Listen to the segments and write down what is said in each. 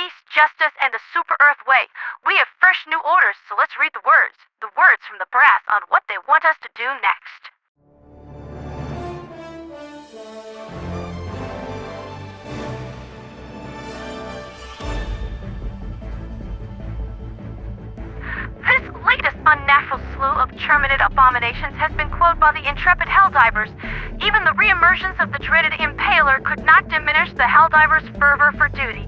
peace, justice, and the Super Earth way. We have fresh new orders, so let's read the words. The words from the brass on what they want us to do next. This latest unnatural slew of Terminid abominations has been quelled by the intrepid Helldivers. Even the re-emergence of the dreaded Impaler could not diminish the Helldivers' fervor for duty.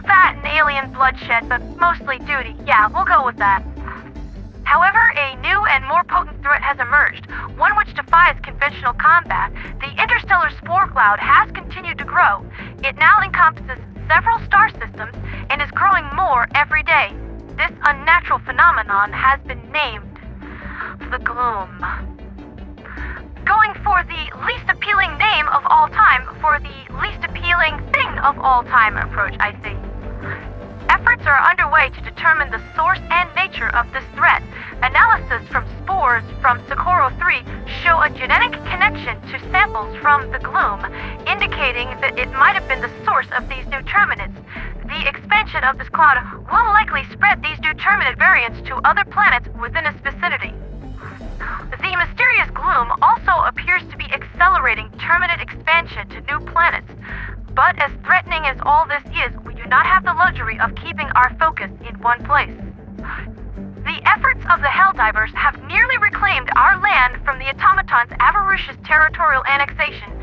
That and alien bloodshed, but mostly duty. Yeah, we'll go with that. However, a new and more potent threat has emerged, one which defies conventional combat. The interstellar spore cloud has continued to grow. It now encompasses several star systems and is growing more every day. This unnatural phenomenon has been named the Gloom. Going for the least appealing name of all time for the least appealing thing of all time approach, I see. Efforts are underway to determine the source and nature of this threat. Analysis from spores from Socorro 3 show a genetic connection to samples from the Gloom, indicating that it might have been the source of these new Terminids. The expansion of this cloud will likely spread these new Terminid variants to other planets within its vicinity. The mysterious Gloom also appears to be accelerating Terminid expansion to new planets. But as threatening as all this is, we do not have the luxury of keeping our focus in one place. The efforts of the Helldivers have nearly reclaimed our land from the Automatons' avaricious territorial annexation.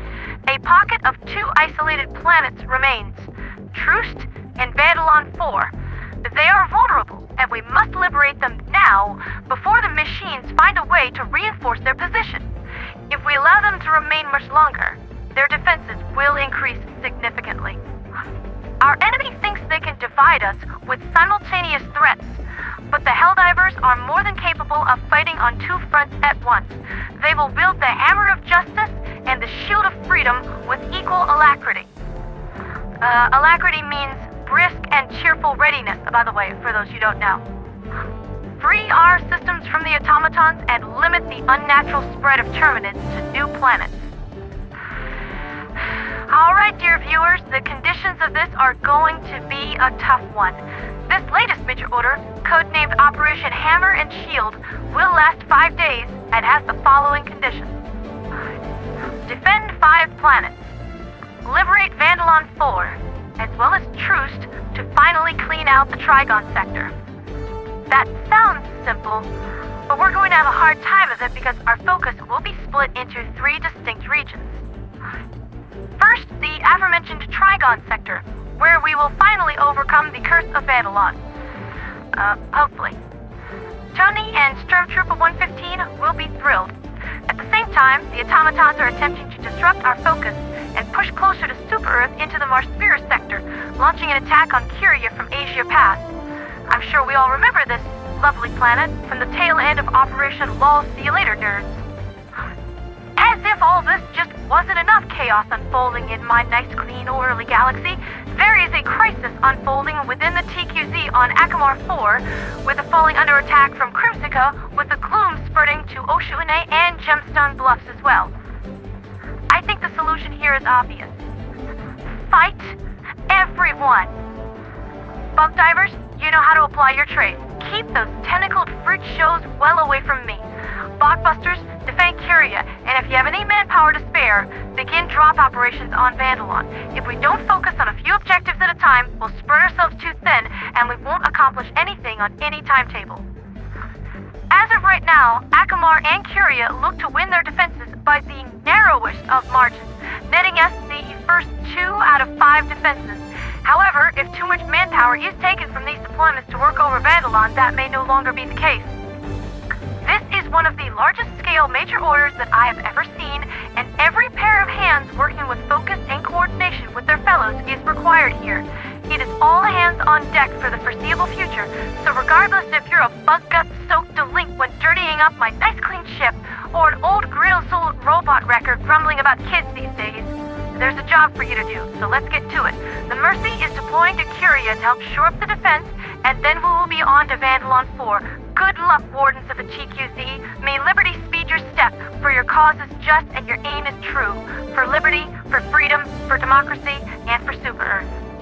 A pocket of two isolated planets remains, Troost and Vandalon IV. They are vulnerable, and we must liberate them now before the machines find a way to reinforce their position. If we allow them to remain much longer, their defenses will increase significantly. Our enemy thinks they can divide us with simultaneous threats, but the Helldivers are more than capable of fighting on two fronts at once. They will wield the Hammer of Justice and the Shield of Freedom with equal alacrity. Alacrity means brisk and cheerful readiness, by the way, for those who don't know. Free our systems from the Automatons and limit the unnatural spread of Terminids to new planets. Alright, dear viewers, the conditions of this are going to be a tough one. This latest major order, codenamed Operation Hammer and Shield, will last 5 days and has the following conditions. Defend 5 planets. Liberate Vandalon IV, as well as Troost, to finally clean out the Trigon sector. That sounds simple, but we're going to have a hard time of it because our focus will be split into 3 distinct regions. First, the aforementioned Trigon sector, where we will finally overcome the curse of Vandalon. Hopefully. Tony and Stormtrooper 115 will be thrilled. At the same time, the Automatons are attempting to disrupt our focus and push closer to Super Earth into the Marspira sector, launching an attack on Curia from Aesir Pass. I'm sure we all remember this lovely planet from the tail end of Operation LOL See You Later, nerds. As if all this just wasn't enough chaos unfolding in my nice, clean, orderly galaxy, there is a crisis unfolding within the TQZ on Acamar IV, with the falling under attack from Crimsica, with the gloom spreading to Choohe and Gemstone Bluffs as well. I think the solution here is obvious. Fight everyone. Bug divers, you know how to apply your trade. Keep those tentacled freak shows well away from me. Blockbusters, defend Curia, and if you have any manpower to spare, begin drop operations on Vandalon. If we don't focus on a few objectives at a time, we'll spread ourselves too thin, and we won't accomplish anything on any timetable. As of right now, Acamar and Curia look to win their defenses by the narrowest of margins, netting us the first 2 out of 5 defenses. However, if too much manpower is taken from these deployments to work over Vandalon, that may no longer be the case. This is one of the largest scale major orders that I have ever seen, and every pair of hands working with focus and coordination with their fellows is required here. It is all hands on deck for the foreseeable future, so regardless if you're a bug-gut-soaked delinquent dirtying up my nice clean ship, or an old grill-sold robot wrecker grumbling about kids these days, there's a job for you to do, so let's get to it. The Mercy is deploying to Curia to help shore up the defense, and then we will be on to Vandalon IV. Good luck, Wardens of the TQZ. May liberty speed your step, for your cause is just and your aim is true. For liberty, for freedom, for democracy, and for Super Earth.